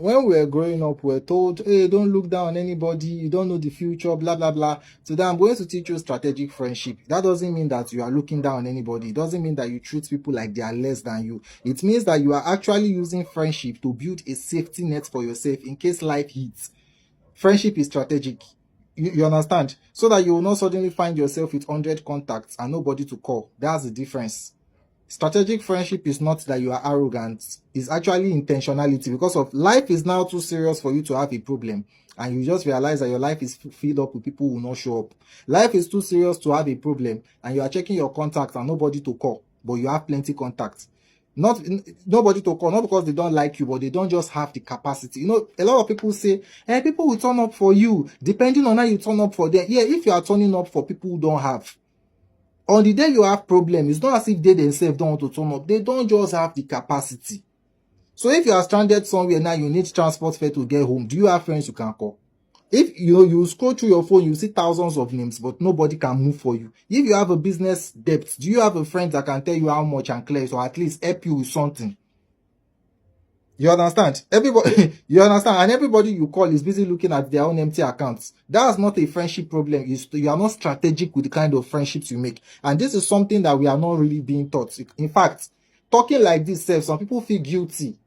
when we were growing up, we were told, hey, don't look down on anybody, you don't know the future, blah, blah, blah. Today, I'm going to teach you strategic friendship. That doesn't mean that you are looking down on anybody. It doesn't mean that you treat people like they are less than you. It means that you are actually using friendship to build a safety net for yourself in case life hits. Friendship is strategic. You understand? So that you will not suddenly find yourself with 100 contacts and nobody to call. That's the difference. Strategic friendship is not that you are arrogant. It's actually intentionality, because of life is now too serious for you to have a problem, and you just realize that your life is filled up with people who will not show up. Life is too serious to have a problem, and you are checking your contacts and nobody to call, but you have plenty contacts. Nobody to call, not because they don't like you, but they don't just have the capacity. A lot of people say, hey, people will turn up for you depending on how you turn up for them. Yeah, if you are turning up for people who don't have, on the day you have problem, it's not as if they themselves don't want to turn up. They don't just have the capacity. So if you are stranded somewhere now, you need transport fare to get home. Do you have friends you can call? If you scroll through your phone, you see thousands of names, but nobody can move for you. If you have a business debt, do you have a friend that can tell you how much and clear, or at least help you with something? You understand? Everybody, you understand? And everybody you call is busy looking at their own empty accounts. That's not a friendship problem. You are not strategic with the kind of friendships you make. And this is something that we are not really being taught. In fact, talking like this, some people feel guilty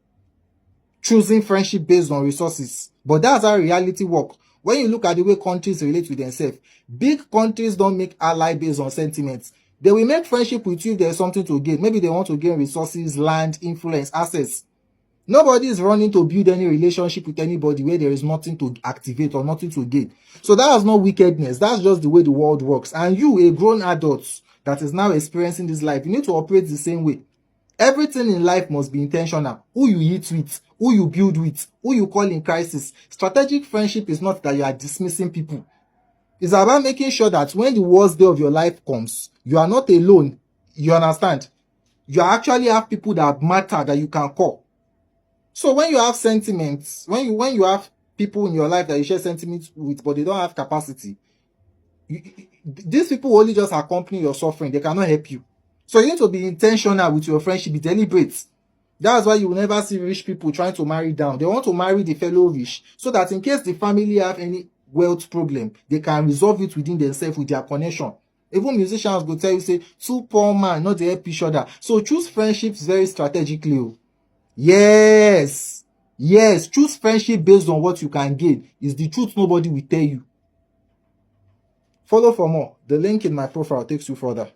choosing friendship based on resources. But that's how reality works. When you look at the way countries relate with themselves, big countries don't make ally based on sentiments. They will make friendship with you if there's something to gain. Maybe they want to gain resources, land, influence, access. Nobody is running to build any relationship with anybody where there is nothing to activate or nothing to gain. So that is not wickedness. That's just the way the world works. And you, a grown adult that is now experiencing this life, you need to operate the same way. Everything in life must be intentional. Who you eat with, who you build with, who you call in crisis. Strategic friendship is not that you are dismissing people. It's about making sure that when the worst day of your life comes, you are not alone. You understand? You actually have people that matter that you can call. So when you have sentiments, when you have people in your life that you share sentiments with, but they don't have capacity, these people only just accompany your suffering. They cannot help you. So you need to be intentional with your friendship. Be deliberate. That's why you will never see rich people trying to marry down. They want to marry the fellow rich, so that in case the family have any wealth problem, they can resolve it within themselves with their connection. Even musicians go tell you, say, two poor man, not to help each other. So choose friendships very strategically. Yes, choose friendship based on what you can gain. Is the truth nobody will tell you. Follow for more. The link in my profile takes you further.